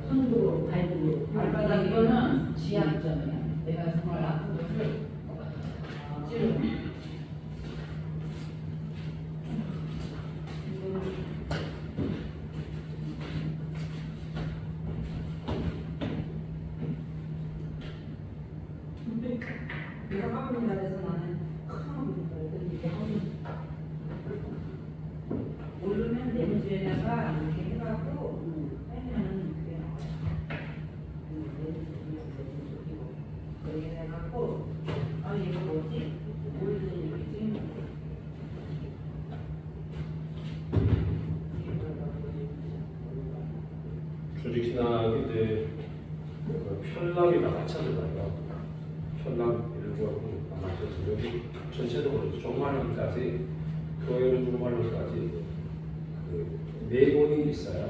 손으로 발로 발바닥 이거는 지압점이야. 내가 정말 아픈 것을 찌르고. 내가 하는 날에서 나는 큰 이렇게 하면 모르면 렌즈에다가 이렇게 해갖고 빼면은 그게 나와요. 그렇게 해갖고 아 이거 뭐지? 모르는 얘기지? 조직신학이 이제 그 편락이나 마찬가지예요. 편락 일부하고 마찬가지. 여기 전체적으로 종말론까지 교회론 종말론까지 그 네 권이 있어요.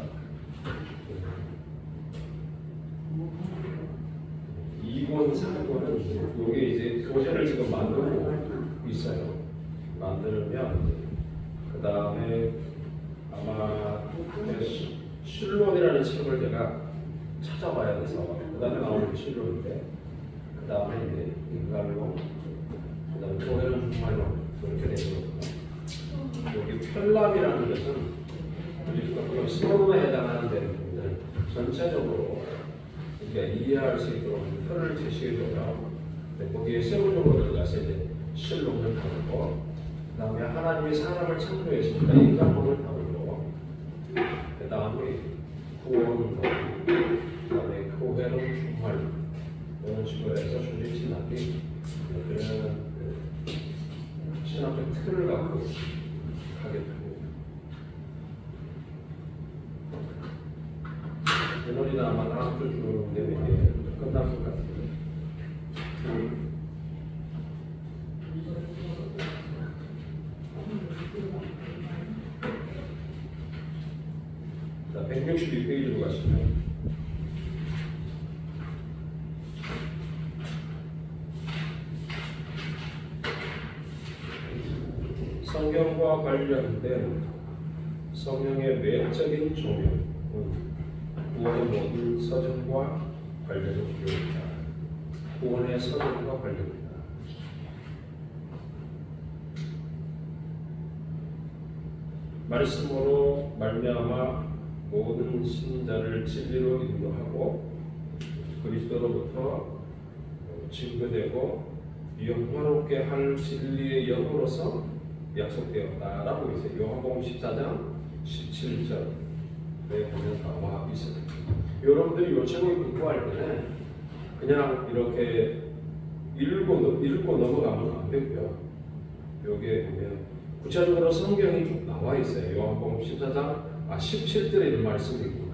이권 3권은 요게 이제 교재를 지금 만들고 있어요. 만들면 그 다음에 아마 실론이라는 책을 제가 찾아봐야 돼서 그 다음에 나오는 실론인데 그 다음에 이제 인간론, 그 다음에 교회론 종말론 그렇게 되거든요. 여기 편람이라는 것은 서론에 해당하는 데는 전체적으로 우리가 이해할 수 있도록 틀을 제시해줘요. 거기에 세부적으로 들어가서 이제 실론을 다루고, 그 다음에 하나님이 사람을 창조했으니까 인간론을 다루고, 그 다음에 구원론, 그 다음에 교회론 종말론 이런 식으로 해서 조직신학이 그런 신학적 틀을 갖고 하게 됩니다. 오늘이나 아마 다음 주 되면 이제 끝날 것 같습니다. 자, 162페이지로 가시면 성경과 관련된 성령의 외적인 조명은 구원의 모든 서정과 관련된 교육이다. 구원의 서정과 관련이다. 말씀으로 말미암아 모든 신자를 진리로 인도하고 그리스도로부터 증거되고 영화롭게 할 진리의 영으로서 약속되었다라고 있어요. 요한복음 14장 17절에 보면 나와 있어요. 여러분들이 요청을 공부할 때는 그냥 이렇게 읽고 넘어가면 안 되고요. 여기에 보면 구체적으로 성경이 쭉 나와 있어요. 요한복음 14장 17절에 있는 말씀이고,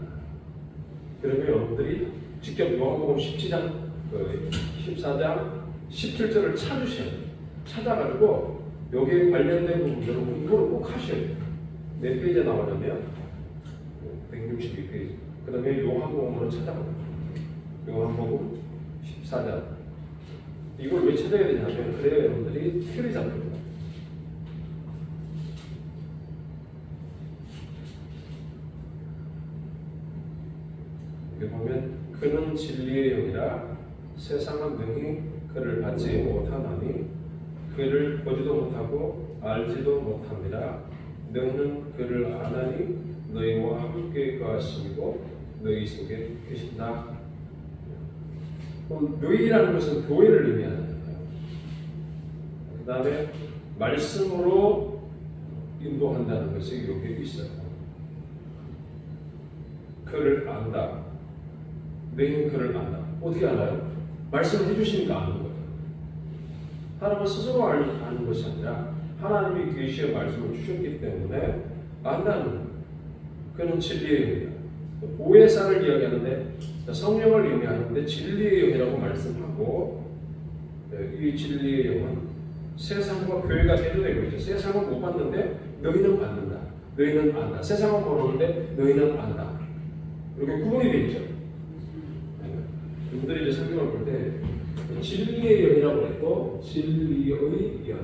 그러면 여러분들이 직접 요한복음 14장 17절을 찾으셔야 돼요. 찾아가지고 여기에 관련된 부분들을 공부를 꼭 하셔야 돼요. 몇 페이지에 나오냐면 162페이지. 그 다음에 요한복음으로 찾아가요. 요한복음 14장. 이걸 왜 찾아야 되냐면 그래야 여러분들이 틀이 잡힙니다. 여기 보면 그는 진리의 영이라 세상은 능히 그를 받지 못하나니 그를 보지도 못하고 알지도 못합니다. 너희는 그를 아나니 너희와 함께 거하시고 너희 속에 계신다. 너희라는 것은 교회를 의미하잖아요. 그 다음에 말씀으로 인도한다는 것이 여기 있어요. 그를 안다. 너희는 그를 안다. 어떻게 알아요? 말씀을 해주시니까 아는 거예요. 하나님은 스스로 아는 것이 아니라 하나님이 계시의 말씀을 주셨기 때문에 안다는 거예요. 그는 진리의 영이다. 보혜사를 이야기하는데 성령을 의미하는데 진리의 영이라고 말씀하고, 이 진리의 영은 세상과 교회가 대조되고 있죠. 세상은 못 봤는데 너희는 받는다. 너희는 안다. 세상은 모르는데 너희는 안다. 이렇게 구분이 되어 있죠. 여러분들이 이제 성경을 볼 때 진리의 영이라고 했고 진리의 영.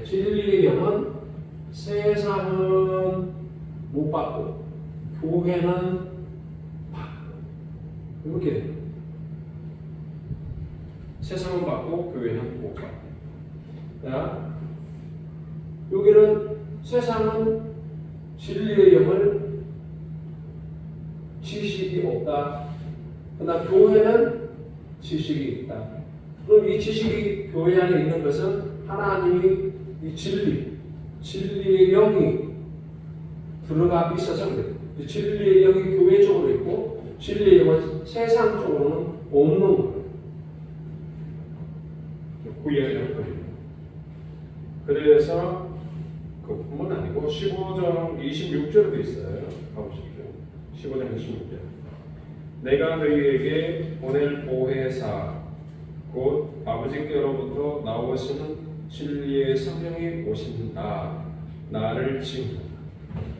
진리의 영은 세상은 못 받고 교회는 이렇게 돼요. 세상은 받고 교회는 못 받고. 자, 여기는 세상은 진리의 영을 지식이 없다. 그러나 교회는 지식이 있다. 그럼 이 지식이 교회 안에 있는 것은 하나님이 이 진리의 영이 들어가 있어서 그래요. 진리의 영이 교회 쪽으로 있고 진리의 영은 세상 쪽으로는 없는 거예요. 구약이라는 거예요. 그래서 그뿐만 아니고 15장 26절에도 있어요. 가보십시오. 15장 26절. 내가 너희에게 보낼 보혜사 곧 아버지께로부터 나오시는 진리의 성령이 오신다. 나를 지은다.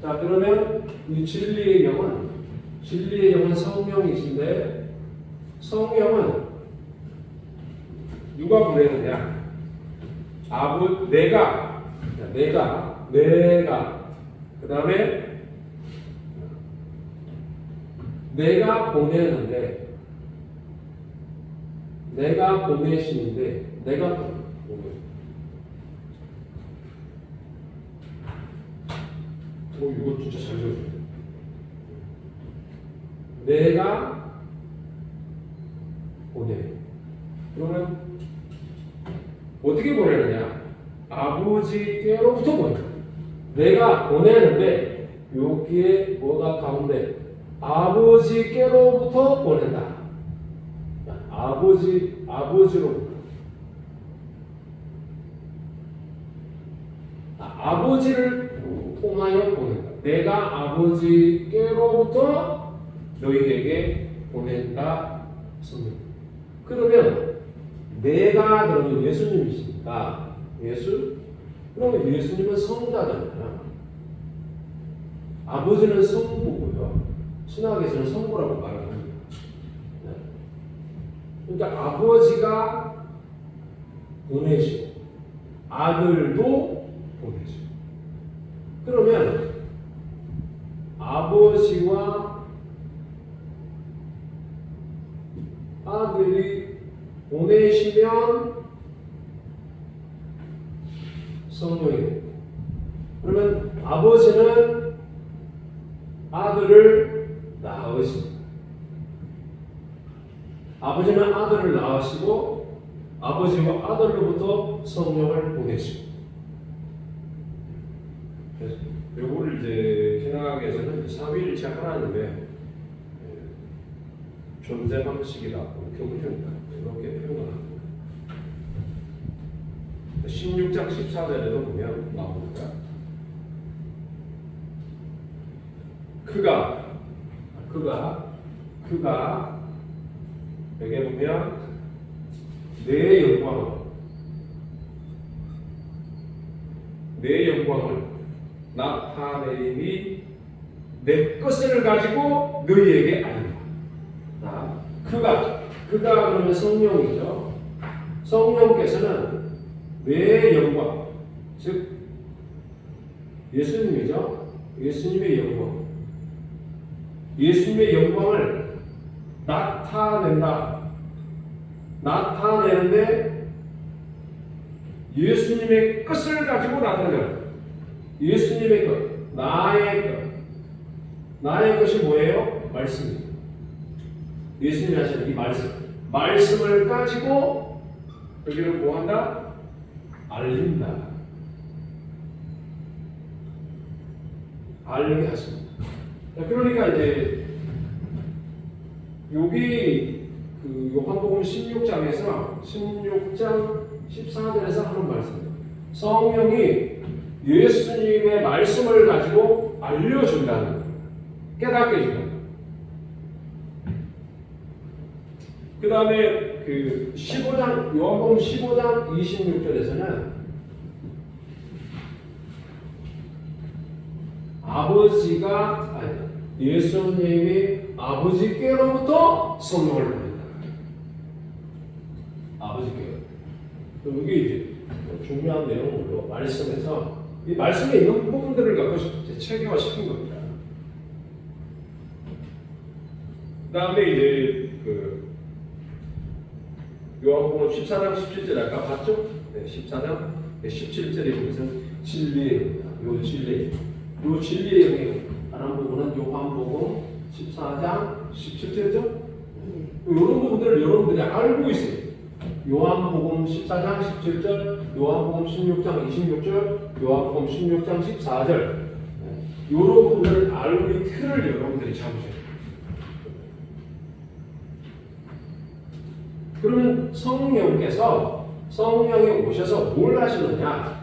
자, 그러면 이 진리의 영은 성령이신데 성령은 누가 보내느냐? 내가 그 다음에 내가 보내는데 내가 보내시는데 내가 보내. 이거 진짜 잘 적었어요. 내가 보내. 그러면 어떻게 보내느냐? 아버지께로부터 보내. 내가 보내는데 여기에 뭐가 가운데 아버지께로부터 보낸다. 아버지로부터. 아버지를 통하여 보낸다. 내가 아버지께로부터 너희에게 보낸다. 성령. 그러면 내가 그러면 예수님이시니까 그러면 예수님은 성자잖아요. 아버지는 성부고요. 신학에서는 성부라고 말을 합니다. 그러니까 아버지가 보내시고 아들도 보내시고. 그러면 아버지와 아들이 보내시면 성령이에요. 그러면 아버지는 아들을 낳으십니다. 아버지는 아들을 낳으시고 아버지와 아들로부터 성령을 보내시고. 요거를 이제 신학에서는 삼위일체 하나님의 존재 방식이다, 교훈이다 이렇게 표현을 합니다. 16장 14절에도 보면 나옵니다. 그가 여기 보면 내 영광을 나타내니 내 것을 가지고 너희에게 알린다. 그가 그러면 성령이죠. 성령께서는 내 영광, 즉 예수님이죠. 예수님의 영광, 예수님의 영광을 나타내는데 예수님의 것을 가지고 나타내요. 예수님의 것, 나의 것이 뭐예요? 말씀입니다. 예수님이 하시는 이 말씀을 가지고 여기를 뭐한다? 알린다. 알리게 하십니다. 그러니까 이제 여기 그 요한복음 16장 14절에서 하는 말씀이에요. 성령이 예수님의 말씀을 가지고 알려준다는 거예요. 깨닫게 해준다는 거예요. 그 다음에 그 요한복음 15장 26절에서는 예수님이 아버지께로부터 성령을 보낸다. 아버지께로. 여기 이제 중요한 내용으로 말씀에서 이 말씀에 있는 부분들을 갖고 체계화시킨 겁니다. 그다음에 이제 그 요한복음 14장 17절 아까 봤죠? 네, 14장 17절에 보면 진리의 영입니다. 요 진리의 영이라는 부분은 요한복음 14장 17절이죠? 이런 부분들을 여러분들이 알고 있어요. 요한복음 14장 17절, 요한복음 16장 26절, 요한복음 16장 14절 이런 부분을 알고 이 틀을 여러분들이 잡으셔야 돼요. 그러면 성령이 오셔서 뭘 하시느냐?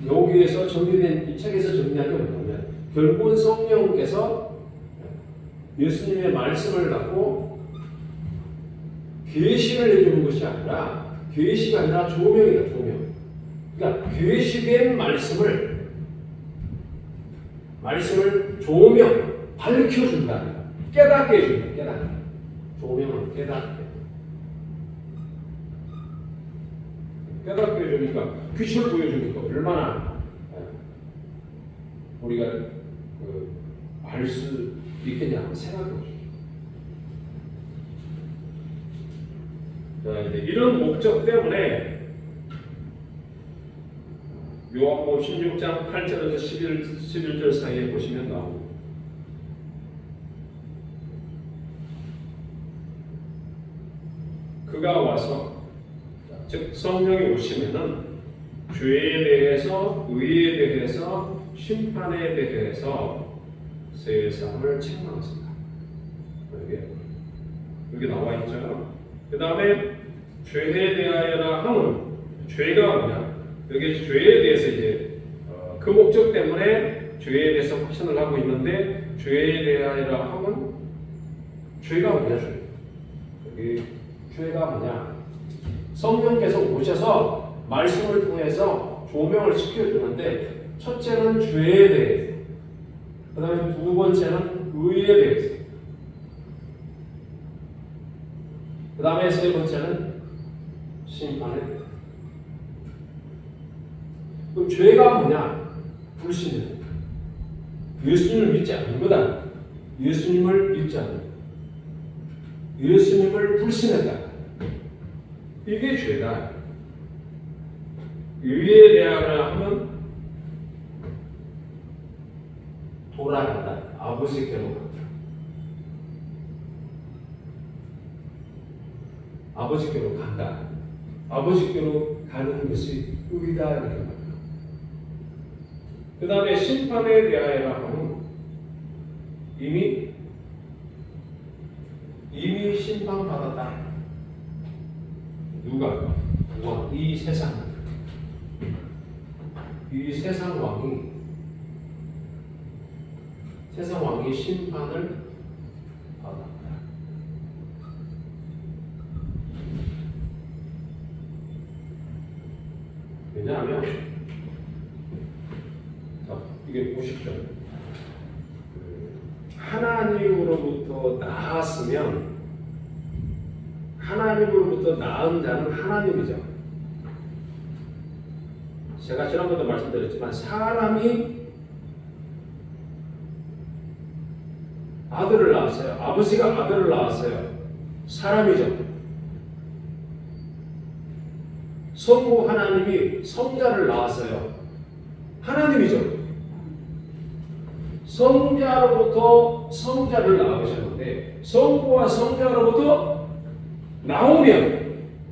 여기에서 정리된 이 책에서 정리한 게 뭐냐면 결국은 성령께서 예수님의 말씀을 갖고 계시를 해주는 것이 아니라 계시가 아니라 조명이다. 조명. 그러니까 계시된 말씀을 조명 밝혀준다. 깨닫게 해준다. 깨닫게. 조명은 깨닫게. 깨닫게 해주니까 빛을 보여주니까 얼마나 우리가 알 수 있겠냐 한번 생각해 보십시오. 자, 이제 이런 목적 때문에 요한복음 16장 8절에서 11절 사이에 보시면 나옵니다. 그가 와서 즉 성령이 오시면은 죄에 대해서 의에 대해서 심판에 대해서 세상을 책망하신다. 여기 나와 있죠. 그 다음에 죄에 대하여라 함은 죄가 뭐냐? 여기 죄에 대해서 이제 그 목적 때문에 죄에 대해서 확신을 하고 있는데 죄에 대하여라 함은 죄가 뭐냐? 여기 죄가 뭐냐? 성령께서 오셔서 말씀을 통해서 조명을 시켜주는데 첫째는 죄에 대해서, 그 다음에 두 번째는 의에 대해서, 그 다음에 세 번째는 심판에 대해서. 그럼 죄가 뭐냐? 불신이다. 예수님을 믿지 않는 거다. 예수님을 믿지 않는 거다. 예수님을 불신했다. 이게 죄다. 의에 대하여 하면 돌아간다. 아버지께로 간다. 아버지께로 간다. 아버지께로 가는 것이 의다 이렇게 말합니다. 그 다음에 심판에 대하여 하면 이미 심판받았다. 누가? 이 세상 왕이 심판을 받았다. 왜냐하면 이게 보십시오. 하나님으로부터 나았으면 하나님으로부터 나은 자는 하나님이죠. 제가 지난번도 말씀드렸지만 사람이 아들을 낳았어요. 아버지가 아들을 낳았어요. 사람이죠. 성부 하나님이 성자를 낳았어요. 하나님이죠. 성자로부터 성자를 낳으셨는데 성부와 성자로부터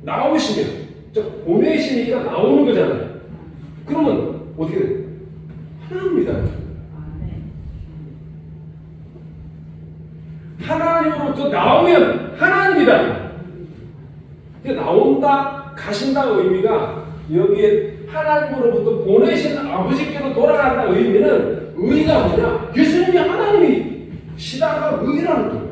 나오시면 즉 보내시니까 나오는 거잖아요. 그러면 어떻게 돼요? 하나님입니다. 하나님으로부터 나오면 하나님이다. 나온다, 가신다 의미가 여기에 하나님으로부터 보내신 아버지께로 돌아간다 의미는 의가 뭐냐? 예수님이 하나님이시다가 의라는 거예요.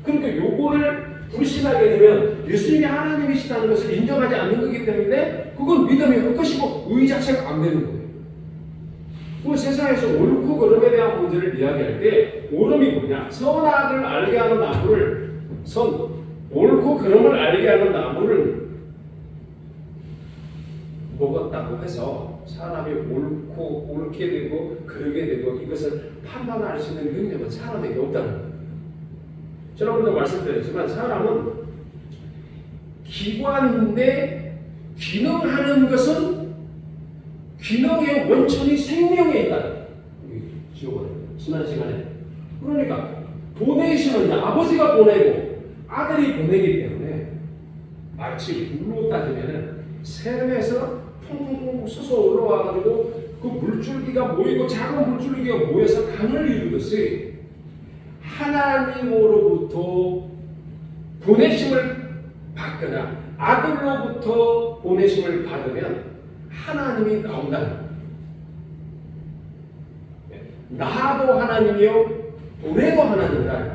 그러니까 요거를 불신하게 되면 예수님이 하나님이시다는 것을 인정하지 않는 거기 때문에 그건 믿음이 헛것이고 의 자체가 안 되는 거예요. 그 세상에서 옳고 그름에 대한 문제를 이야기할 때 옳음이 뭐냐? 선악을 알게 하는 나무를 옳고 그름을 알게 하는 나무를 먹었다고 해서 사람이 옳게 되고 그르게 되고 이것을 판단할 수 있는 능력은 사람에게 없다는 거예요. 지난번에도 말씀드렸지만 사람은 기관인데 기능하는 것은 기능의 원천이 생명에 있다. 지워버렸어요. 지난 시간에. 그러니까 보내시는 아버지가 보내고 아들이 보내기 때문에 마치 물로 따지면은 샘에서 퐁퐁퐁 솟아 올라와가지고 그 물줄기가 모이고 작은 물줄기가 모여서 강을 이루듯이 하나님으로부터 보내심을 받거나 아들로부터 보내심을 받으면 하나님이 나온다는 거예요. 나도 하나님이요 보내도 하나님이다.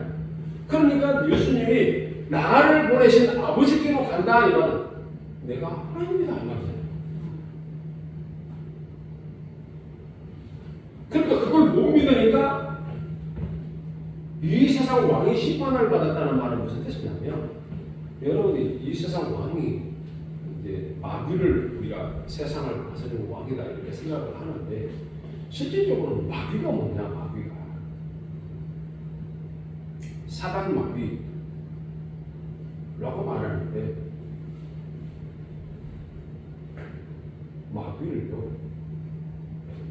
그러니까 예수님이 나를 보내신 아버지께로 간다 이 말은 내가 하나님이다 이 말이잖아요. 그러니까 그걸 못 믿으니까 이 세상 왕이 심판을 받았다는 말은 무슨 뜻이냐면 여러분이 이 세상 왕이 이제 마귀를 우리가 세상을 다스리는 왕이다 이렇게 생각을 하는데 실질적으로 마귀가 뭐냐 마귀가 사단 마귀라고 말하는데 마귀를요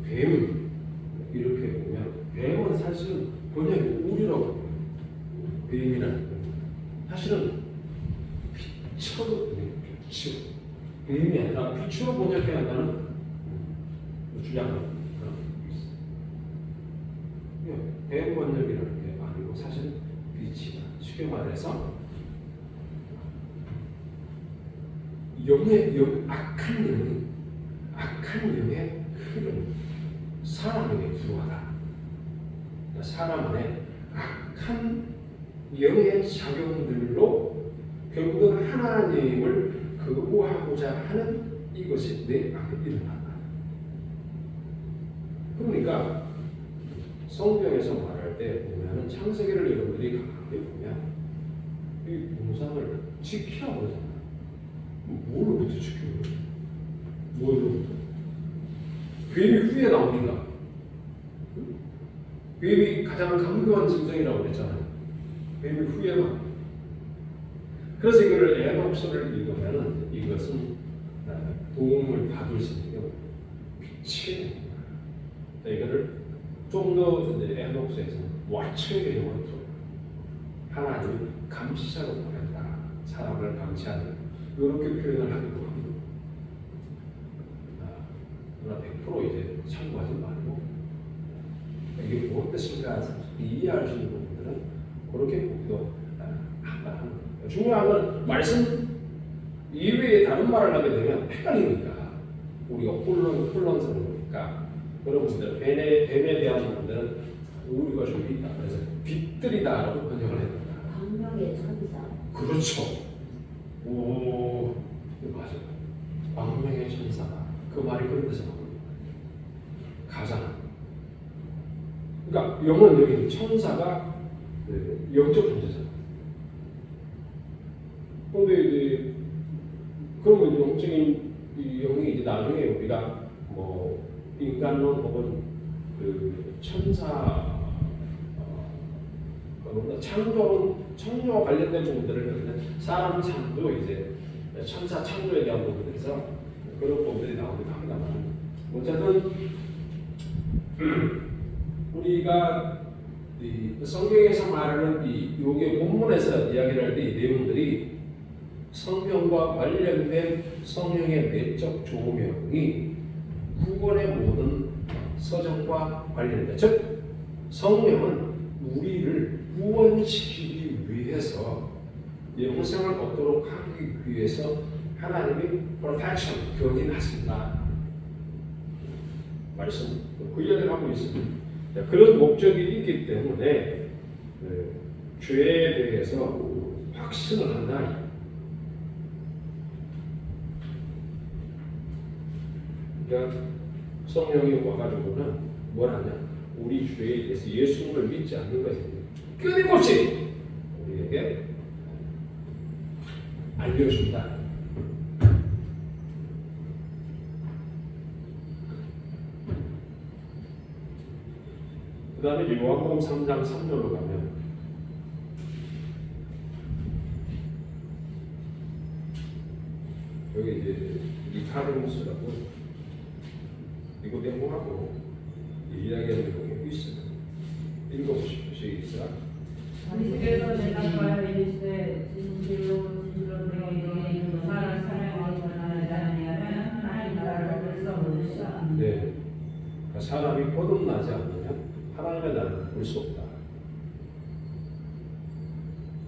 뱀 이렇게 보면 뱀은 사실은 번역이 우리라고 해요. 뱀이라는 거 사실은 빛으로 뱀이 아니라 빛으로 번역해야 한다는 주장을 그런 게 있어요. 뱀 번역이라는 게 아니고 사실은 빛이다. 쉽게 말해서 악한 영의 흐름 사람에게 들어와다. 사람 안에 악한 영의 작용들로 결국은 하나님을 거부하고자 하는 이것이 내 안에 일어난다. 그러니까 성경에서 말할 때 보면은 창세기를 여러분들이 가깝게 보면 이 동산을 지키라고 그러잖아요. 뭐로부터 지켜요? 뭐로부터? 뱀이 후에 나오니까. 뱀이 가장 강교한 짐승이라고 그랬잖아요. 뱀이 후에 나옵니다. 그래서 이거를 에녹서를 읽으면은 이것은 도움을 받을 수 있는 게 빛이 이거를 좀 더 에녹서에서는 와처의 개념으로 하나님이 감시자로 보낸다. 사람을 감시하는 이렇게 표현을 하기도 합니다. 그러나 100% 이제 참고하지 말고 이게 무슨 뜻인가 이해할 수 있는 부분들은 그렇게 보기도 합니다. 중요한 건 말씀 이외에 다른 말을 하게 되면 헷갈리니까 우리가 혼란스러우니까 여러분들 뱀에 대한 부분들은 우리가 좀 있다. 그래서 빛들이다라고 번역을 해봅니다. 광명의 천사. 그렇죠. 오, 맞아요. 광명의 천사다. 그 말이 그런 뜻이 나옵니다. 가장. 그러니까 영은 여기 천사가 영적 존재잖아요. 그런데 이제 그러면 영적인 이 영이 이제 나중에 우리가 뭐 인간론 혹은 그 천사 창조와 관련된 부분들을 사람 창조 이제 천사 창조에 대한 부분들에서 그런 부분들이 나오기도 합니다만 어쨌든 우리가 이 성경에서 말하는 이 요게 본문에서 이야기를 할 때 이 내용들이 성경과 관련된 성령의 내적 조명이 구원의 모든 서적과 관련된 즉 성령은 우리를 구원시키기 위해서 영생을 얻도록 하기 위해서 하나님이 protection 견인하신다 말씀 그 이야기를 하고 있습니다. 그런 목적이 있기 때문에 죄에 대해서 확신을 한다. 그러니까 성령이 와가지고는 뭘 하냐? 우리 죄에 대해서 예수님을 믿지 않는 것입니다. 끊임없이 우리에게 알려준다. 그 다음에 요한복음 3장 3절로 가면 카데무스라고 니고데모하고 이야기하는 내용이 있어요. 읽어보십시오. 시작. 예수께서 대답하여 이르시되 진실로 내가 이르노니 사람을 원하지 아니하면 하나님 나라를 볼 수 없느니라. 네. 그러니까 사람이 거듭나지 않으면 하나님의 나라를 볼 수 없다.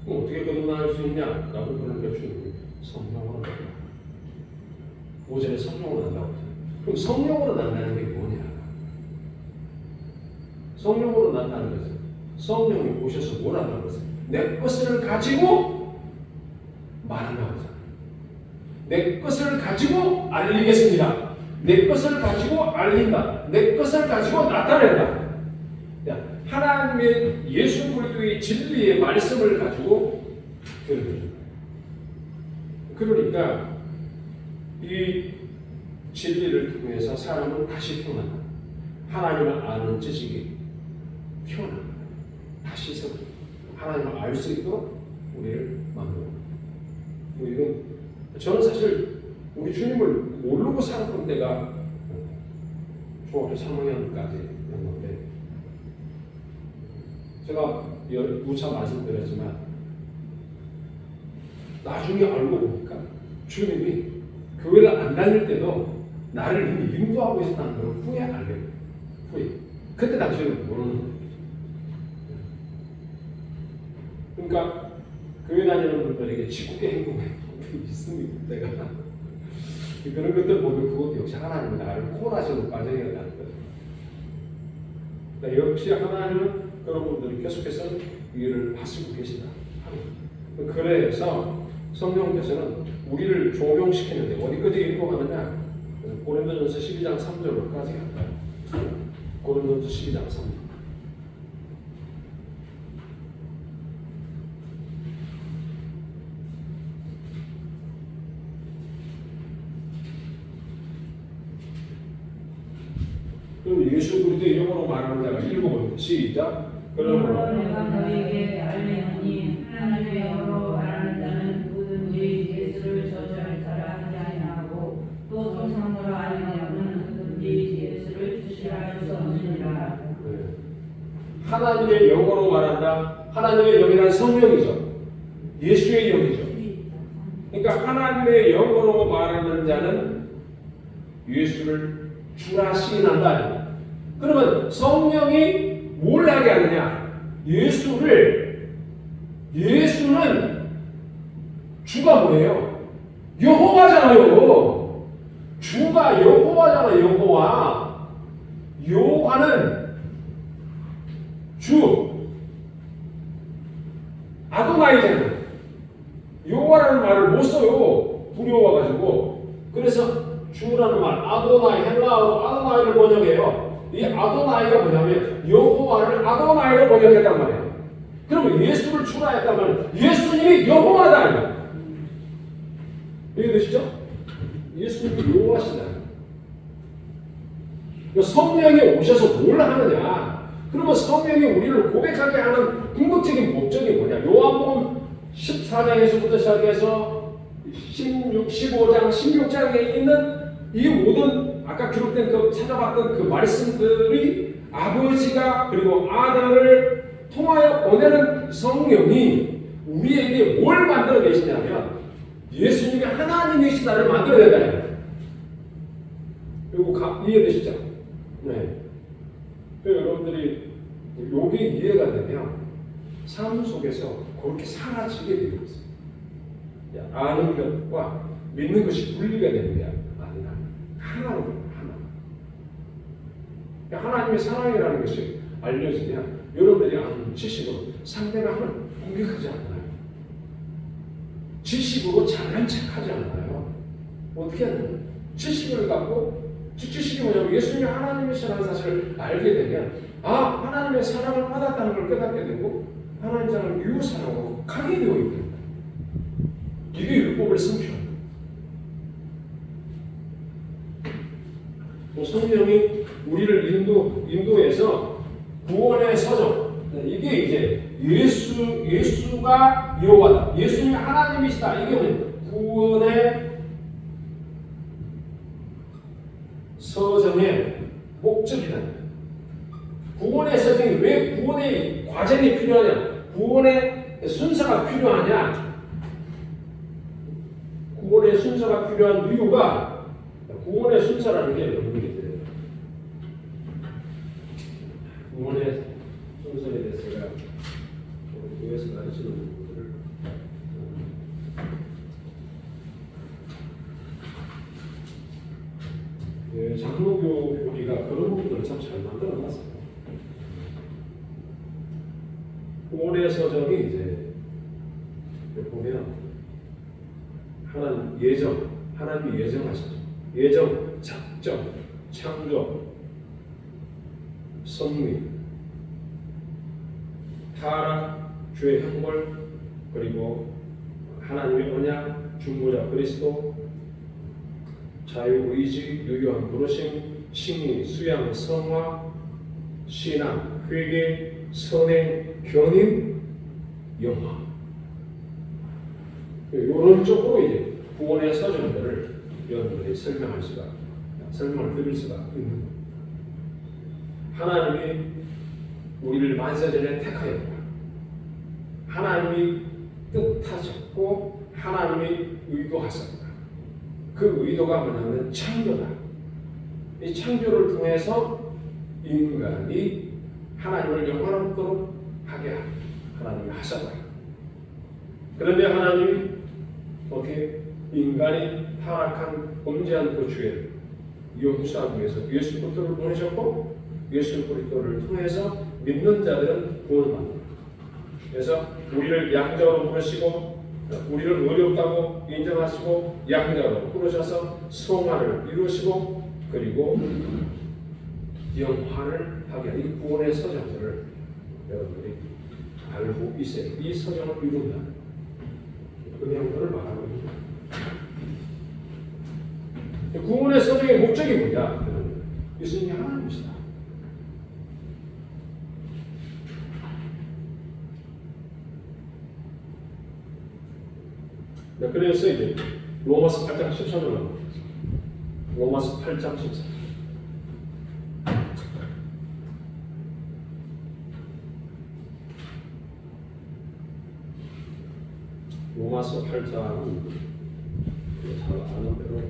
그럼 어떻게 거듭날 수 있냐라고 그러니까 주님이 성령으로 난다. 오전에 성령으로 난다고 했잖아요. 그럼 성령으로 난다는 게 뭐냐? 성령으로 난다는 것은 성령이 오셔서 뭐라는 것은 내 것을 가지고 말한다고 하잖아요. 내 것을 가지고 알리겠습니다. 내 것을 가지고 알린다. 내 것을 가지고 나타낸다. 하나님의 예수 그리스도의 진리의 말씀을 가지고 드러냅니다. 그러니까 이 진리를 통해서 사람은 다시 태어난다. 하나님을 아는 지식이 태어난다. 다시 하나님을 알 수 있도록 우리를 만들어. 이건 저는 사실 우리 주님을 모르고 살았던 때가 중학교 3학년까지였던 건데, 제가 누차 말씀드렸지만 나중에 알고 보니까 주님이 교회를 안 다닐 때도 나를 이미 인도하고 있었다는 걸 후에 알게 돼요. 후에. 그때 당시에는 모르는 거예요. 그러니까 교회 다니는 분들에게 짓궂게 행동하는 분들이 있습니다. 내가 그런 것들 보면 그것도 역시 하나님이 나를 코라시로 빠져야 한다는 거예요. 그러니까 역시 하나님은 그런 분들이 계속해서 이해를 하시고 계시다. 그래서 성령께서는 우리를 조명시키는데 어디까지 인도하느냐? 고린도전서 12장 3절로까지 갈까요? 고린도전서 12장 3절. 그럼 예수 그리스도의 이름으로 말하는 자가 읽어보면 시작. 그러므로 내가 너희에게 알리노니 하나님의 영으로 말하는 자는 누구든지 예수를 저주할 자라 하지 아니하고 또 성령으로 아니하고는 누구든지 예수를 주시라 할 수 없느니라. 하나님의 영으로 말한다. 하나님의 영이란 성령이죠. 예수의 영이죠. 그러니까 하나님의 영으로 말하는 자는 예수를 주라 시인한다. 그러면 성령이 뭘 하게 하느냐? 예수는 주가 뭐예요? 여호와잖아요. 주가 여호와잖아요. 여호와는 주 아도나이잖아요. 여호와라는 말을 못 써요. 두려워가지고. 그래서 주라는 말 아도나이, 헬라어로 아도나이를 번역해요. 이 아도나이가 뭐냐면 여호와를 아도나이로 번역했단 말이에요. 그러면 예수를 주라 했단 말이에요. 예수님이 여호와다. 이해되시죠? 예수님이 여호와시다. 성령이 오셔서 뭘 하느냐? 그러면 성령이 우리를 고백하게 하는 궁극적인 목적이 뭐냐? 요한복음 14장에서부터 시작해서 16, 15장, 16장에 있는 이 모든 아까 기록된 그 찾아봤던 그 말씀들이 아버지가 그리고 아들을 통하여 보내는 성령이 우리에게 뭘 만들어 계시냐면 예수님이 하나님이시다를 만들어낸다. 이거 이해되시죠? 네. 여러분들이 요게 이해가 되면 삶 속에서 그렇게 사라지게 되어 있어요. 아는 것과 믿는 것이 분리가 되는 게 아니라 하나로 하나. 하나님의 사랑이라는 것이 알려지면 여러분들이 아는 지식으로 상대방을 공격하지 않아요. 지식으로 잘난 척하지 않아요. 어떻게 하냐면 지식을 갖고 지식이 뭐냐면 예수님이 하나님이시라는 사실을 알게 되면 하나님의 사랑을 받았다는 걸 깨닫게 되고 하나님 사랑을 이웃 사랑으로 가게 되어 있다. 이게 율법을 성취합니다. 성령이 우리를 인도해서 구원의 서정. 이게 이제 예수가 여호와다. 예수님이 하나님이시다. 이게 구원의 서정의 목적이다. 구원의 서정이 왜 구원의 과정이 필요하냐? 구원의 순서가 필요하냐? 구원의 순서가 필요한 이유가 구원의 순서라는 게 연결이 돼요. 구원의 순서에 대해서 제가 교회에서 가르치는 부분들을 장로교 교리가 그런 부분들을 참 잘 만들어놨어요. 구원의 서정이 이제 보면 하나님 예정, 하나님이 예정하셨죠. 예정, 작정, 창조, 성립, 타락, 죄의 형벌, 그리고 하나님의 언약, 중보자 그리스도, 자유의지, 유효한 부르심, 칭의, 수양, 성화, 신앙, 회개, 선행, 견인, 영화. 이런 쪽으로 이제 구원의 서정들을 여러분들이 설명을 드릴 수가 있는 거예요. 하나님이 우리를 만세전에 택하였다. 하나님이 뜻하셨고 하나님이 의도하셨다. 그 의도가 뭐냐면 창조다. 이 창조를 통해서 인간이 하나님을 영원토록 하게 하나님이 하셨다. 그런데 하나님이 어떻게 인간이 타락한 범죄한 그 죄를 용서하기 위해서 예수 그리스도를 보내셨고 예수 그리스도를 통해서 믿는 자들은 구원을 받는다. 그래서 우리를 양자로 부르시고 우리를 어렵다고 인정하시고 양자로 부르셔서 성화를 이루시고 그리고 영화를 하게 하는 이 구원의 서정들을 여러분들이 알고 있어야 이 서정을 이룬다. 그 내용들을 말하고 있습니다. 구원의 서정의 목적이 뭐냐? 예수님이 하나님이시다. 그래서 이제 로마서 8장 14절로 나옵니다. 로마서 8장 14절. 로마서 8장은 잘 아는 대로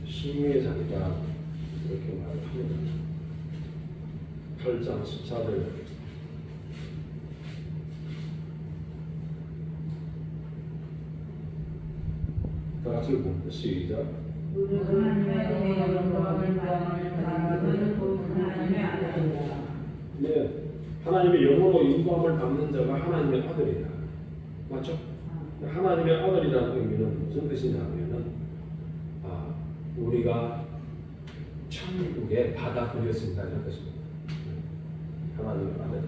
신유의 자리가 이렇게 말을 합니다. 8장 14절. 다 같이 봅니다. 시작. 하나님의 영광을 받는 하나님의 아들이다. 네, 하나님의 영으로 인도함을 받는 자가 하나님의 아들이다. 맞죠? 하나님의 아들이라는 의미는 무슨 뜻이냐 하면은 우리가 천국에 받아들였습니다 이런 뜻입니다. 하나님의 아들.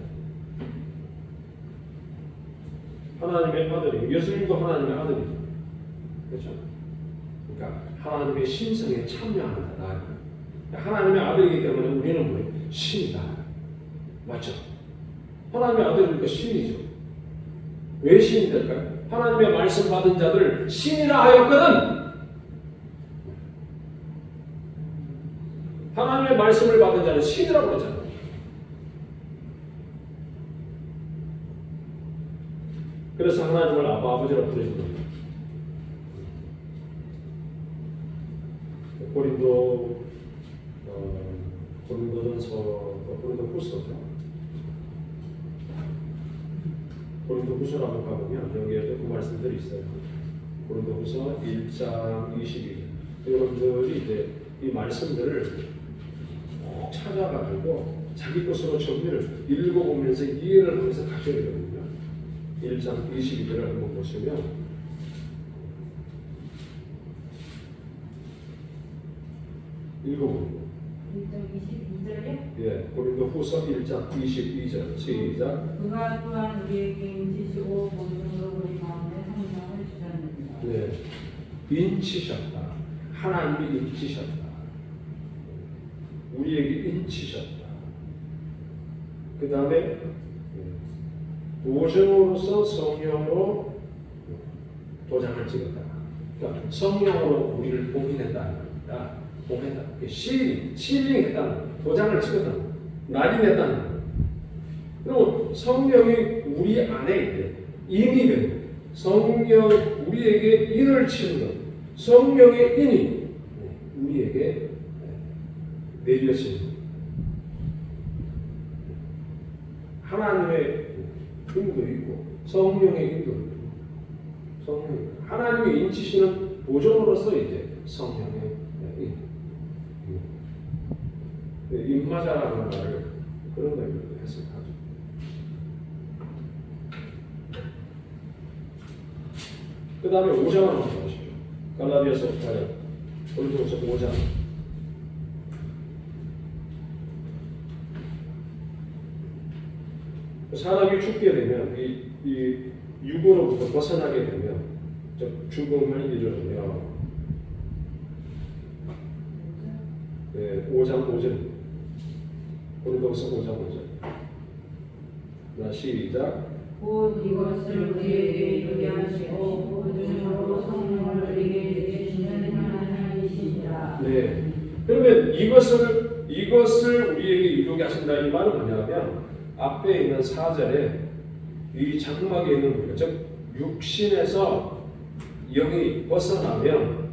하나님의 아들이 예수님도 하나님의 아들이죠. 그렇죠? 그러니까 하나님의 신성에 참여하는 자다. 하나님의 아들이기 때문에 우리는 뭐예요? 신이다. 맞죠? 하나님의 아들이니까 신이죠. 왜 신이 될까요? 하나님의 말씀 받은 자들 신이라 하였거든. 하나님의 말씀을 받은 자는 신이라고 그러잖아요. 그래서 하나님을 아버지라고 부르는 겁니다. 고린도후서라고 가보면 여기에도 그 말씀들이 있어요. 고린도후서 1장 22절. 여러분들이 이제 이 말씀들을 꼭 찾아가지고 자기 것으로 정리를 읽어보면서 이해를 하면서 가셔야 되거든요. 1장 22절을 한번 보시면 읽어보고 1장 22절이요? 예, 고린도후서 1장 22절 시작. 그가 또한 우리에게 인치시고 모든 우리 마음에 성령을 주셨느니라. 네, 인치셨다. 하나님이 인치셨다. 우리에게 인치셨다. 그 다음에 도전으로서 성령으로 도장을 찍었다. 그러니까 성령으로 우리를 봉인했다는 겁니다. 복했다. 실링했다는 거예요. 도장을 찍었다는 거예요. 날인했다는 거예요. 그리고 성령이 우리 안에 있대. 인이 된 거예요. 성령 우리에게 인을 치는 것. 성령의 인이 우리에게 내려지는 것. 하나님의 인도 있고 성령의 인도 있고 성령 하나님의 인치시는 보존으로서 이제 성령의 임마자라는 말을 그런 걸 해석하죠. 그 다음에 5장을 한번 보시죠. 갈라디아서 5장, 고린도후서 5장. 사람이 죽게 되면 이 육으로부터 벗어나게 되면 죽음을 이루며 5장 5절 고린도후서 5장 5절 시작. 곧 이것을 우리에게 이루게 하시고 보증으로 성령을 우리에게 주시는 하나님이시니라. 네. 그러면 이것을 우리에게 이루게 하신다 이 말은 뭐냐면 앞에 있는 4절에 이 장막에 있는 우리가 즉 육신에서 영이 벗어나면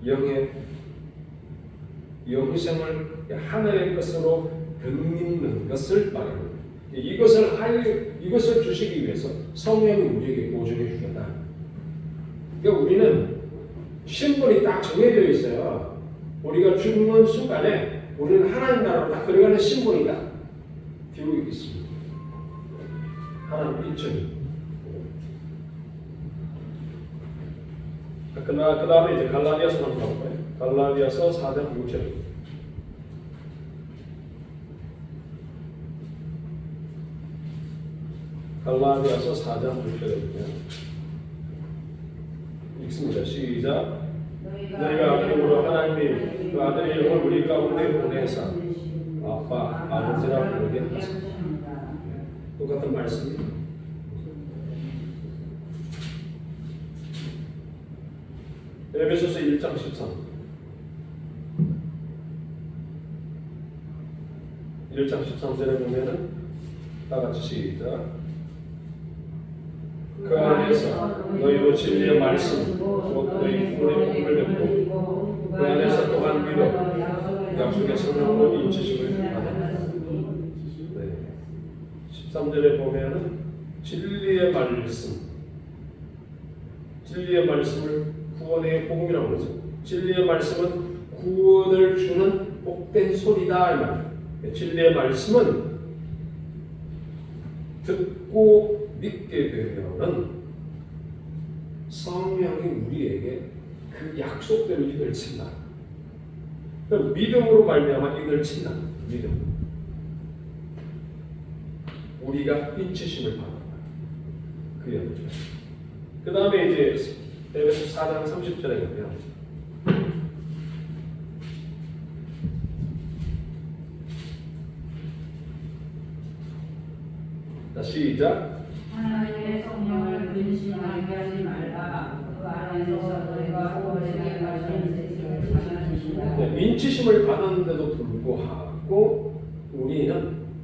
영의 영생을 하늘의 것으로 덧입는 것을 말합니다. 이것을 주시기 위해서 성령이 우리에게 보증해 주겠다. 그러니까 우리는 신분이 딱 정해져 있어요. 우리가 죽는 순간에 우리는 하나님 나라로 딱 들어가는 신분이 딱 되고 있습니다. 하나님 인천이. 그 다음에 이제 갈라디아서 한번 가볼까요? 갈라디아서 4장 6절. 갈라디아서 4장 6절입니다. 읽습니다. 시작. 너희가 믿음으로 하나님이 그 아들의 영을 우리 가운데 보내사 아빠, 아버지라 부르게 하셨다. 똑같은 말씀입니다. 에베소서 1장 13. 1장 13절에 보면은 다 같이 시작. 그 안에서 너희도 진리의 말씀, 곧 너희 구원의 복을 듣고 그 안에서 또한 믿어 약속의 성령으로 인치심을 받았다. 13절에 보면은 진리의 말씀을 구원의 복음이라고 그러죠. 진리의 말씀은 구원을 주는 복된 소리다 이 말이에요. 진리의 말씀은 듣고 믿게 되면은 성령이 우리에게 그 약속대로 이걸 친다. 그럼 믿음으로 말미암아 이걸 친다. 믿음. 우리가 인치심을 받는다. 그 얘기죠. 그 다음에 이제 에베소 4장 30절에 보면 시작. 하나님의 성령을 근심하게 하지 말라. 그 안에서 너희가 구원의 말씀을 받으시라. 인치심을 받았는데도 불구하고 우리는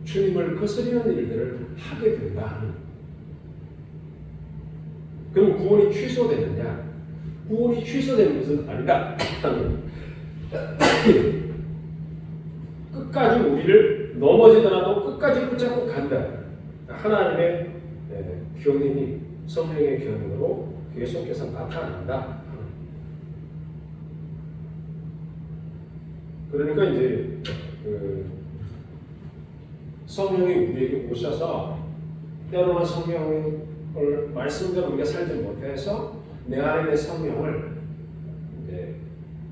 주님을 거스리는 일들을 하게 된다. 그럼 구원이 취소되느냐? 구원이 취소되는 것은 아니다. 끝까지 우리를 넘어지더라도 끝까지 붙잡고 간다. 하나님의 견인이 성령의 견인으로 계속해서 나타난다. 그러니까 이제 성령이 우리에게 오셔서 때로는 성령을 말씀대로 우리가 살지 못해서 내 안에 있는 성령을 이제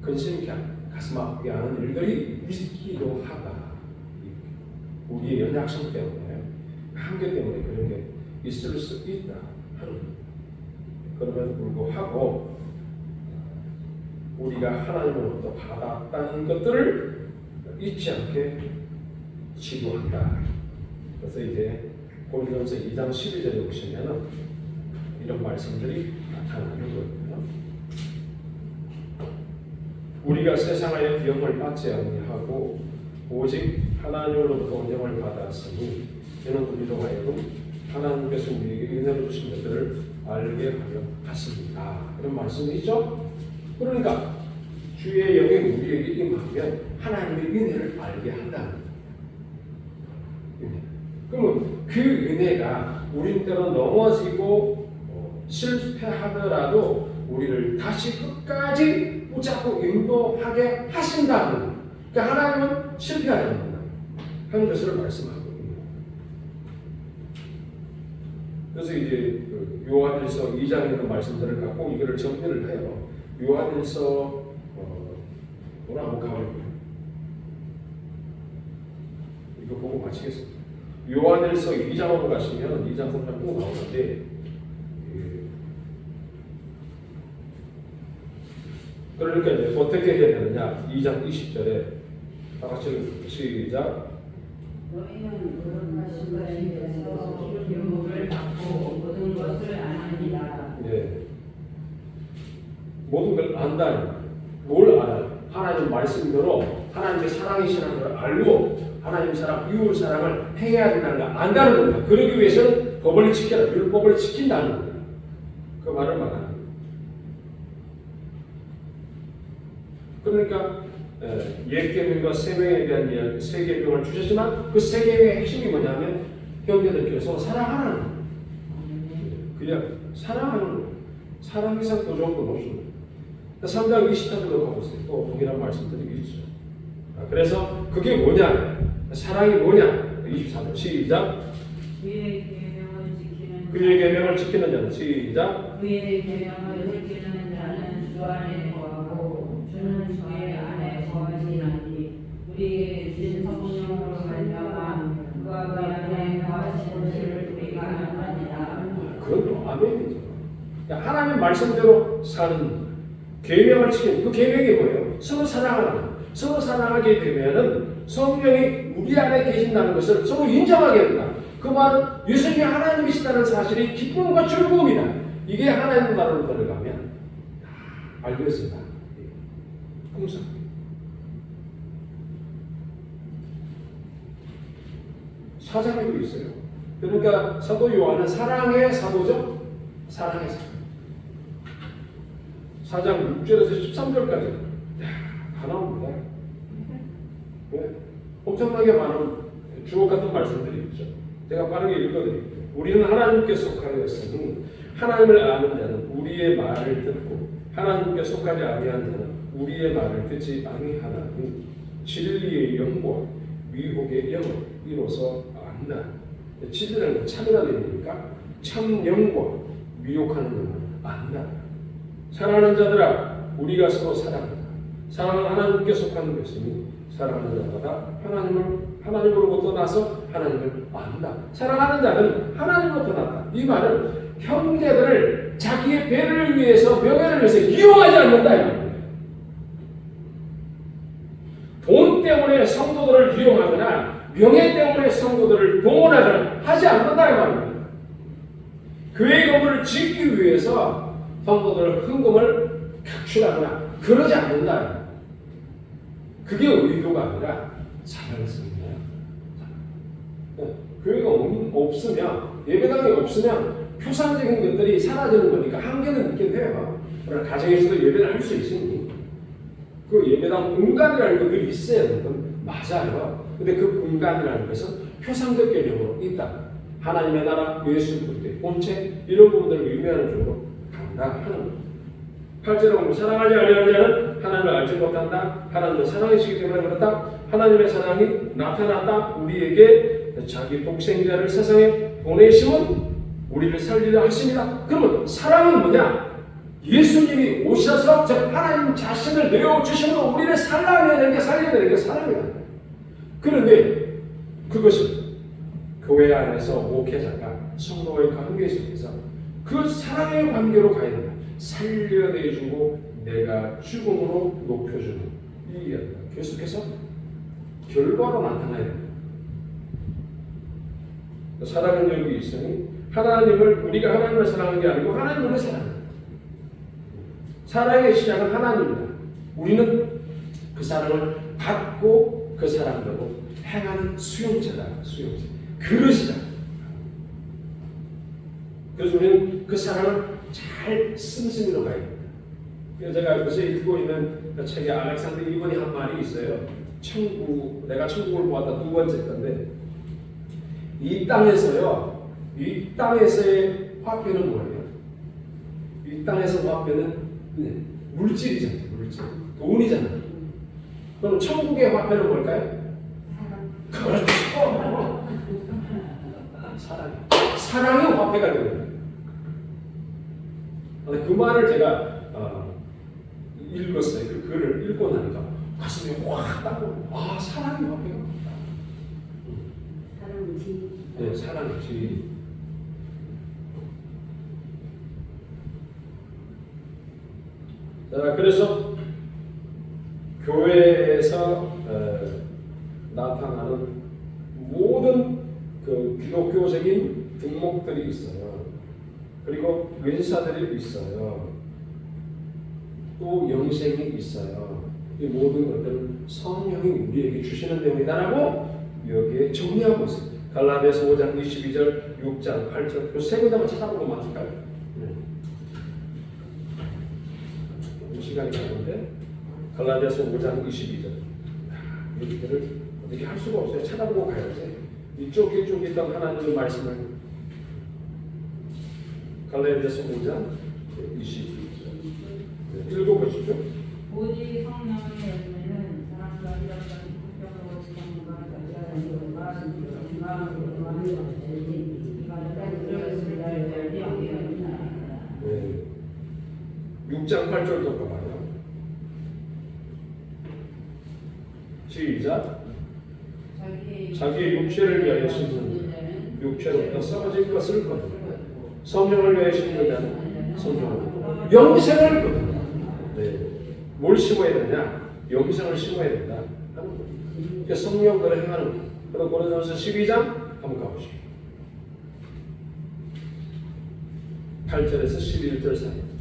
근심케 하는, 가슴 아프게 하는 일들이 있기도 하다. 우리의 연약성 때문에 한계 때문에 그런 게 있을 수 있다 하는. 그럼에도 불구하고 우리가 하나님으로부터 받았다는 것들을 잊지 않게 지도한다. 그래서 이제 고린도전서 2장 12절에 보시면은 이런 말씀들이 나타나는 거거든요. 우리가 세상의 비용을 받지 아니하고 오직 하나님으로부터 언약을 받았으니 이는 우리로 하여금 하나님께서 우리에게 은혜로 주신 것들을 알게 하려 하십니다. 그런 말씀이죠. 그러니까 주의 영이 우리에게 임하면 하나님의 은혜를 알게 한다는 거예요. 그러면 그 은혜가 우리 때로 넘어지고 실패하더라도 우리를 다시 끝까지 붙잡고 인도하게 하신다는 거예요. 그러니까 하나님은 실패하지 않는다 하는 것을 말씀하고 있습니다. 그래서 이제 요한일서 2장에 있는 말씀들을 갖고 이거를 정리를 해요. 요한일서 오늘 한번 가볼게요. 이거 보고 마치겠습니다. 요한일서 2장으로 가시면 2장 3장 꼭 나오는데 그러니까 이제 어떻게 해야 되느냐 2장 20절에 다 같이 시작. 너희는 거룩하신 것에서 유목을 받고 모든 것을 아느니라. 네. 모든 걸 안다. 뭘 알아요? 하나님 말씀대로 하나님의 사랑이시라는 걸 알고 하나님 사랑, 이웃 사랑을 해야 된다는 걸 안다는 겁니다. 그러기 위해서는 법을 지켜라, 율법을 지킨다는 거예요. 그 말을 말하는 거예요. 그러니까 옛 계명과 새 계명에 대한 이야기, 새 계명을 주셨지만 그 새 계명의 핵심이 뭐냐면 형제들께서 사랑하는 거예요. 그냥 사랑하는 거예요. 사랑 이상 더 좋은 건 없습니다. 3장 20절로 가보세요. 또 동일한 말씀들이 있죠. 그래서 그게 뭐냐? 사랑이 뭐냐? 24절 시작. 그의 계명을 지키는 그의 계명을 지키는 자는 시작. 그의 계명을 지키는 자는 주 안에 거하고 주는 주의 안에 거하시나니 우리에게 주신 성령으로 말미암아 그가 그 안에 거하시는 것을 우리가 알느니라. 그건 또 아멘이죠. 하나님 말씀대로 사는 계명을 지키는 그 계명이 뭐예요? 서로 사랑하는. 서로 사랑하게 되면은 성령이 우리 안에 계신다는 것을 서로 인정하게 된다. 그 말은 예수님이 하나님이시다는 사실이 기쁨과 즐거움이다. 이게 하나님 나라로 들어가면 알고 있습니다. 항상 사장에도 있어요. 그러니까 사도 요한은 사랑의 사도죠. 사랑의 사도. 4장 6절에서 13절까지 다 나옵니다. 네? 엄청나게 많은 주옥 같은 말씀들이 있죠. 제가 빠르게 읽어드릴게요. 우리는 하나님께 속하였으니 하나님을 아는 자는 우리의 말을 듣고 하나님께 속하지 아니한 자는 우리의 말을 듣지 아니하나니 진리의 영과 미혹의 영을 이로써 안다. 진리라는 건 참이라는 의미니까 참 영과 미혹하는 영을 안다. 사랑하는 자들아 우리가 서로 사랑한다. 사랑은 하나님께 속하는 것이니 사랑하는 자마다 하나님으로부터 나서 하나님을 안다. 사랑하는 자는 하나님으로부터 났다. 이 말은 형제들을 자기의 배를 위해서 명예를 위해서 이용하지 않는다 이 말입니다. 돈 때문에 성도들을 이용하거나 명예 때문에 성도들을 동원하거나 하지 않는다 이 말입니다. 교회 건물을 짓기 위해서 성도들 헌금을 각출하거나 그러지 않는다. 그게 의도가 아니라 사랑스럽냐. 교회가 없으면 예배당이 없으면 표상적인 것들이 사라지는 거니까 한계는 있긴 해요. 그러나 가정에서도 예배를 할 수 있으니 그 예배당 공간이라는 것들이 있어야 되는 건 맞아요. 근데 그 공간이라는 것은 표상적 개념으로 있다. 하나님의 나라, 예수 그리스도의 본체 이런 부분들을 의미하는 쪽으로 간다 하는 겁니다. 8절에 보면 사랑하지 아니하는 자는 하나님을 알지 못한다. 하나님은 사랑이시기 때문에 그렇다. 하나님의 사랑이 나타났다. 우리에게 자기 독생자를 세상에 보내심은 우리를 살리려 하십니다. 그러면 사랑은 뭐냐? 예수님이 오셔서 하나님 자신을 내어주심으로 우리를 살려내는 게 사랑이다. 그런데 그것은 교회 안에서 목회자가 성도와의 관계 속에서 그 사랑의 관계로 가야 된다. 살려내주고 내가 죽음으로 높여주는 이 이야기가 계속해서 결과로 나타나야 됩니다. 사랑은 여기 있으니 우리가 하나님을 사랑하는 게 아니고 하나님을 사랑합니다. 사랑의 시작은 하나님입니다. 우리는 그 사랑을 받고 그 사랑대로 행하는 수용자다. 수용자. 그릇이다. 그래서 우리는 그 사랑을 잘 씀씀이로 가야 됩니다. 그래서 제가 요새 읽고 있는 그 책에 알렉산더 이번이 한 말이 있어요. 내가 천국을 보았다 두 번째 건데, 이 땅에서요, 이 땅에서의 화폐는 뭐예요? 이 땅에서 화폐는 물질이잖아요. 물질. 돈이잖아요. 그럼 천국의 화폐는 뭘까요? 그렇죠. 사랑이 화폐가 되는 거예요. 그 말을 제가 읽었어요. 그 글을 읽고 나니까 가슴이 확 따고, 아, 사랑이 화폐가 맞다. 사랑은 지. 네, 사랑이 지. 자, 그래서 교회에서 나타나는 모든 그 기독교적인 덕목들이 있어요. 그리고 은사들이 있어요. 또 영생이 있어요. 이 모든 것들은 성령이 우리에게 주시는 내용이다라고 여기에 정리하고 있습니다. 갈라디아서 5장 22절, 6장 8절, 그 세 군데만 찾아보고 마칠까요? 시간이 가는데 갈라디아서 5장 22절. 이들을 어떻게 할 수가 없어요. 찾아보고 가야지. 이쪽에 쭉 있던 하나님의 말씀을 갈라디아서 5장 22절 읽어보시죠. 오직 성령의 열매는 사랑과 희락과 공평하고 지성과 자비와 자비와 순종과 공평함을 이루어지지. 이가 그리스도를 열지 않겠느냐. 6장 8절도 봐봐요. 시작. 자기의 육체를 위하여 심는 육체로부터 썩어질 것을 거두고 성령을 위하여 심는 자는 성령을 영생을 거두고. 뭘 심어야 되냐? 영생을 심어야 된다. 그러니까 성령대로 행하는 것. 그리고 고린도전서 12장 한번 가보시죠. 8절에서 11절 사이입니다.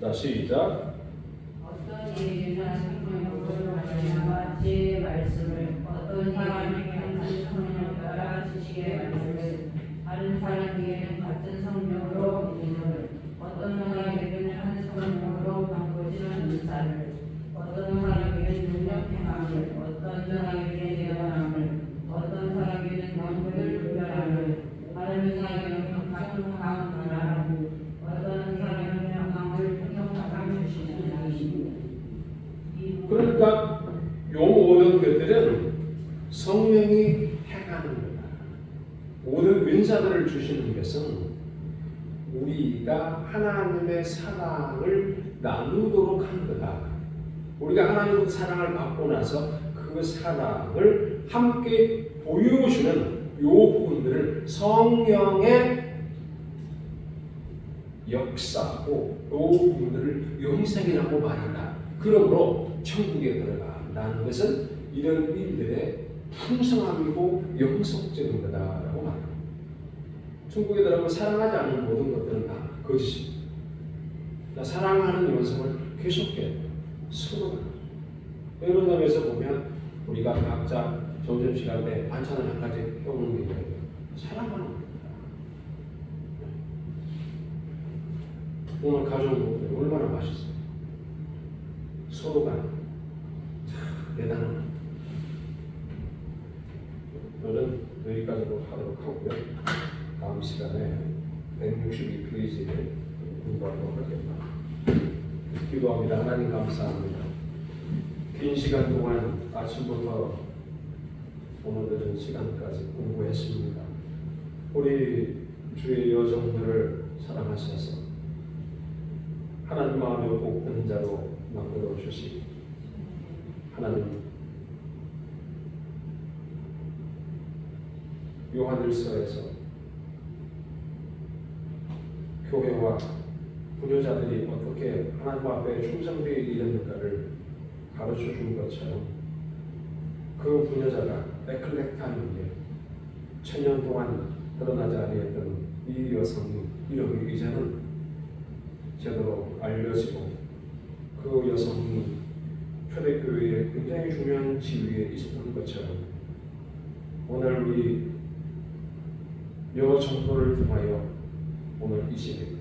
자, 시작. 어떤 이에게는 성령으로 말미암아 지혜의 말씀을, 어떤 사람에게는 성령을 따라 지식의 말씀을, 다른 사람에게는 같은 성령으로 믿음을, 어떤 사람에게는 한 성령으로 바꿔지는 은사를, 어떤 사람에게는 능력 행함을, 어떤 사람에게는 예언함을, 어떤 사람에게는 영혼을 분별함을, 다른 사람에게는 각종 강함을, 어떤 사람에게는 영광을 통용하게 주시는 이십니다. 그러니까 요 모든 것들은 성령이 행하는 거다. 모든 은사들을 주시는 것은 우리가 하나님의 사랑을 나누도록 한 거다. 우리가 하나님의 사랑을 받고 나서 그 사랑을 함께 보여주는 요 부분들을 성령의 역사고 요 부분들을 영생이라고 말한다. 그러므로 천국에 들어간다는 것은 이런 일들의 풍성함이고 영속적인 거다라고 말합니다. 천국에 들어가면 사랑하지 않는 모든 것들은 다 거짓입니다. 사랑하는 연습을 계속해야 돼요. 서로. 이런 점에서 보면 우리가 각자 점심시간에 반찬을 한 가지 해오는 게 있어요. 사랑하는 겁니다. 오늘 가져온 것들이 얼마나 맛있어요. 서로가 참 대단합니다. 오늘은 여기까지로 하도록 하고요. 다음 시간에 162페이지를 공부하도록 하겠습니다. 기도합니다. 하나님 감사합니다. 긴 시간 동안 아침부터 오늘 늦은 시간까지 공부했습니다. 우리 주의 여정들을 사랑하셔서 하나님 마음에 복된 자로 만들어 주시고 하나님 요한일서에서 교회와 부녀자들이 어떻게 하나님 앞에 충성되어 이르는가를 가르쳐 준 것처럼 그 부녀자가 에클렉타인에게 천년 동안 드러나지 아니했던 이 여성이 이름이 이제는 제대로 알려지고 그 여성이 초대교회에 굉장히 중요한 지위에 있었던 것처럼 오늘 우리 여정도를 통하여 오늘 이 시대에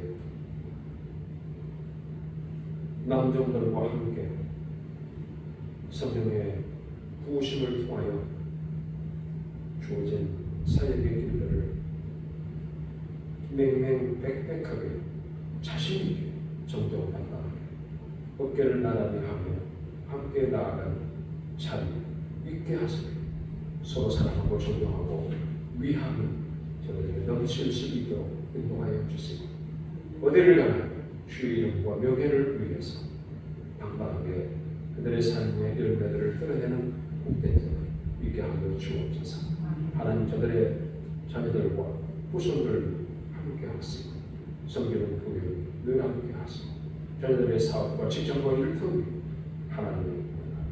남정들과 함께 성령의 부으심을 통하여 주어진 사역의 길들을 맹맹백백하게 자신있게 정정당당하게 어깨를 나란히 하며 함께 나아가는 자리 있게 하시고 서로 사랑하고 존경하고 위하는 저들에게 넘칠 수 있도록 인도하여 주시고 어디를 가나 주의 이름과 명예를 위해서 당당하게 그들의 삶의 열매들을 드러내는 복된 자들 있게 하여 주옵소서. 하나님 저들의 자녀들과 후손들 함께 하시고 섬기는 교회 늘 함께 하시고 자녀들의 사업과 직장과 일을 통해 하나님의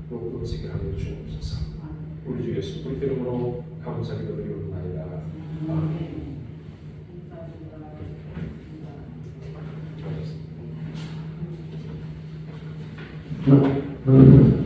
높음지게 하여 주옵소서. 우리 주 예수 그리스도 이름으로 감사드리옵나이다. 아멘. 네.